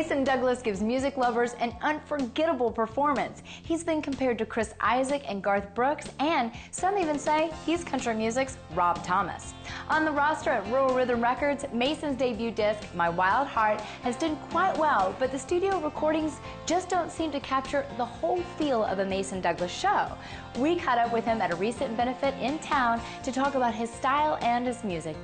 Mason Douglas gives music lovers an unforgettable performance. He's been compared to Isaak and Garth Brooks, and some even say he's country music's Rob Thomas. On the roster at Rural Rhythm Records, Mason's debut disc, My Wild Heart, has done quite well, but the studio recordings just don't seem to capture the whole feel of a Mason Douglas show. We caught up with him at a recent benefit in town to talk about his style and his music.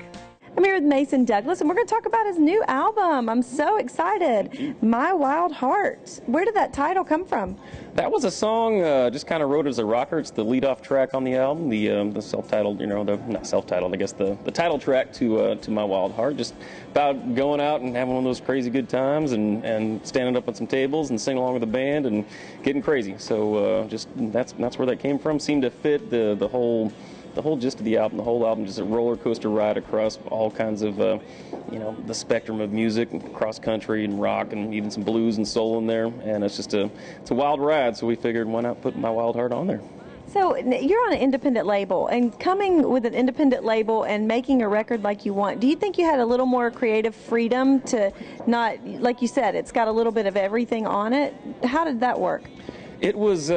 I'm here with Mason Douglas, and we're going to talk about his new album. I'm so excited. My Wild Heart. Where did that title come from? That was a song, just kind of wrote as a rocker. It's the lead-off track on the album, the self-titled, not self-titled, I guess the title track to My Wild Heart. Just about going out and having one of those crazy good times and standing up on some tables and singing along with the band and getting crazy. So just that's where that came from. Seemed to fit the whole gist of the album, the whole album, just a roller coaster ride across all kinds of, the spectrum of music, cross country and rock and even some blues and soul in there. And it's just it's a wild ride, so we figured why not put My Wild Heart on there. So you're on an independent label, and coming with an independent label and making a record like you want, do you think you had a little more creative freedom to not, like you said, it's got a little bit of everything on it? How did that work? It was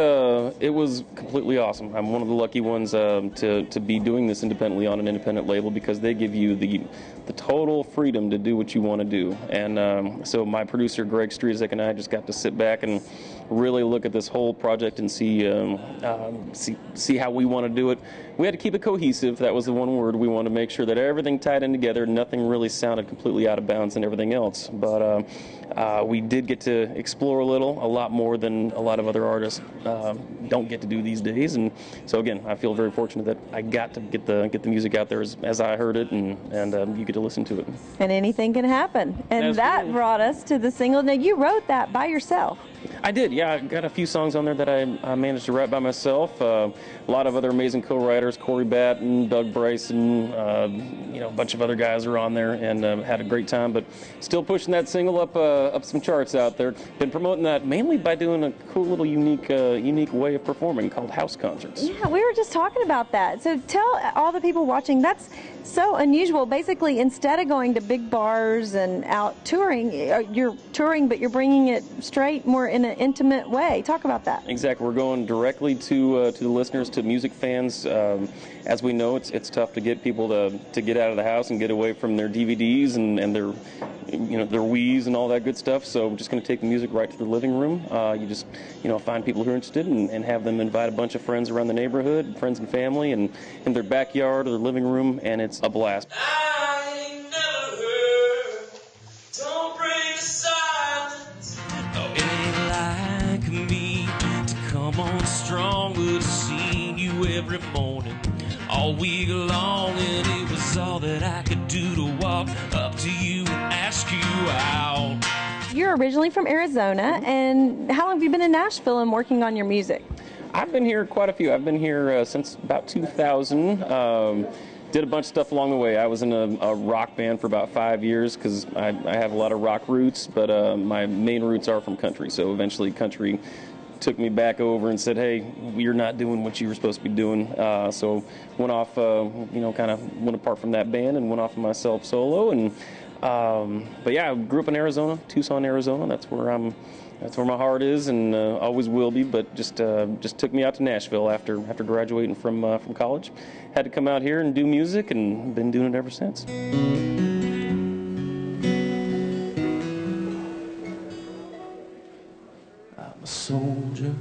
completely awesome. I'm one of the lucky ones to be doing this independently on an independent label, because they give you the total freedom to do what you want to do. And so my producer Greg Streisek and I just got to sit back and really look at this whole project and see how we want to do it. We had to keep it cohesive. That was the one word. We wanted to make sure that everything tied in together. Nothing really sounded completely out of bounds and everything else. But we did get to explore a lot more than a lot of other artists don't get to do these days. And so again, I feel very fortunate that I got to get the music out there as I heard it, and you get to listen to it. And anything can happen. And Absolutely. That brought us to the single. Now, you wrote that by yourself. I did, yeah. I got a few songs on there that I managed to write by myself. A lot of other amazing co-writers, Corey Batten, Doug Bryson, a bunch of other guys are on there, and had a great time. But still pushing that single up some charts out there. Been promoting that mainly by doing a cool little unique way of performing called house concerts. Yeah, we were just talking about that. So tell all the people watching, that's so unusual. Basically, instead of going to big bars and out touring, you're touring, but you're bringing it straight more in an intimate way. Talk about that. Exactly. We're going directly to the listeners, to music fans. As we know, it's tough to get people to get out of the house and get away from their DVDs and their their Wiis and all that good stuff. So we're just going to take the music right to the living room. You just find people who are interested and have them invite a bunch of friends around the neighborhood, friends and family, and in their backyard or their living room, and it's a blast. I ain't never heard, don't bring silence. Oh, it ain't like me to come on strong, but I've seen you every morning, all week long, and it was all that I could do to walk up to you and ask you out. You're originally from Arizona, and how long have you been in Nashville and working on your music? I've been here quite a few. I've been here since about 2000. Did a bunch of stuff along the way. I was in a rock band for about 5 years because I have a lot of rock roots, but my main roots are from country. So eventually country took me back over and said, hey, you're not doing what you were supposed to be doing. So went off, kind of went apart from that band and went off of myself solo. And but yeah, I grew up in Arizona, Tucson, Arizona. That's where my heart is, and always will be. But just took me out to Nashville after graduating from college. Had to come out here and do music, and been doing it ever since. I'm a soldier.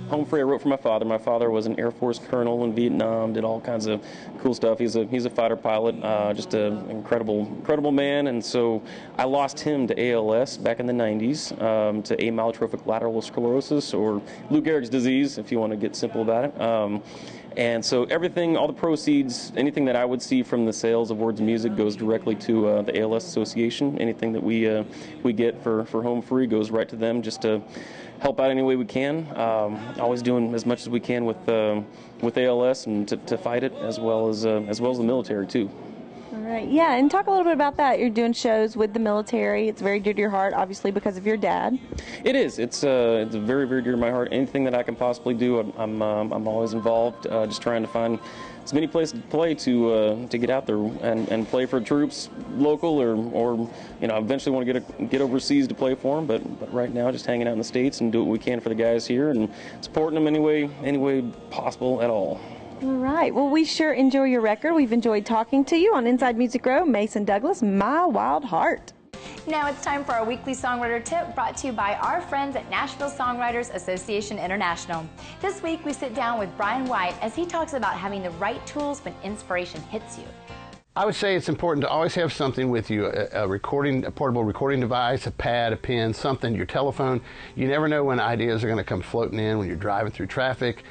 Home Free I wrote for my father. My father was an Air Force colonel in Vietnam, did all kinds of cool stuff. He's a fighter pilot, just an incredible man. And so I lost him to ALS back in the 90s, to amyotrophic lateral sclerosis, or Lou Gehrig's disease, if you want to get simple about it. And so everything, all the proceeds, anything that I would see from the sales of Words and Music goes directly to the ALS Association. Anything that we get for Home Free goes right to them, just to help out any way we can. Always doing as much as we can with ALS and to fight it, as well as the military too. All Right. Yeah, and talk a little bit about that. You're doing shows with the military. It's very dear to your heart, obviously, because of your dad. It is. It's very, very dear to my heart. Anything that I can possibly do, I'm always involved. Just trying to find as many places to play to get out there and play for troops, local or eventually want to get overseas to play for them. But right now, just hanging out in the States and do what we can for the guys here and supporting them any way possible at all. All right. Well, we sure enjoy your record. We've enjoyed talking to you on Inside Music Row. Mason Douglas, My Wild Heart. Now it's time for our weekly songwriter tip brought to you by our friends at Nashville Songwriters Association International. This week we sit down with Brian White as he talks about having the right tools when inspiration hits you. I would say it's important to always have something with you, a portable recording device, a pad, a pen, something, your telephone. You never know when ideas are going to come floating in when you're driving through traffic,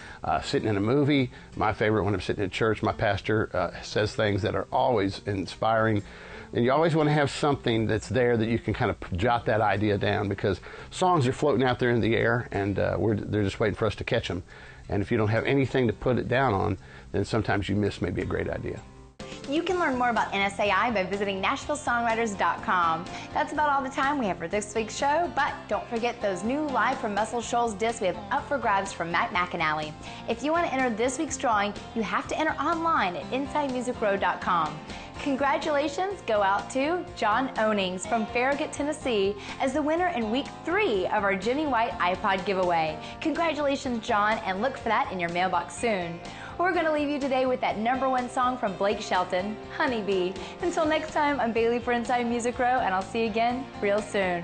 sitting in a movie. My favorite, when I'm sitting in church, my pastor says things that are always inspiring. And you always want to have something that's there that you can kind of jot that idea down, because songs are floating out there in the air and they're just waiting for us to catch them. And if you don't have anything to put it down on, then sometimes you miss maybe a great idea. You can learn more about NSAI by visiting NashvilleSongwriters.com. That's about all the time we have for this week's show, but don't forget those new Live from Muscle Shoals discs we have up for grabs from Matt McAnally. If you want to enter this week's drawing, you have to enter online at InsideMusicRow.com. Congratulations go out to John Onings from Farragut, Tennessee, as the winner in week 3 of our Jimmy White iPod giveaway. Congratulations, John, and look for that in your mailbox soon. We're going to leave you today with that #1 song from Blake Shelton, Honeybee. Until next time, I'm Bailey for Inside Music Row, and I'll see you again real soon.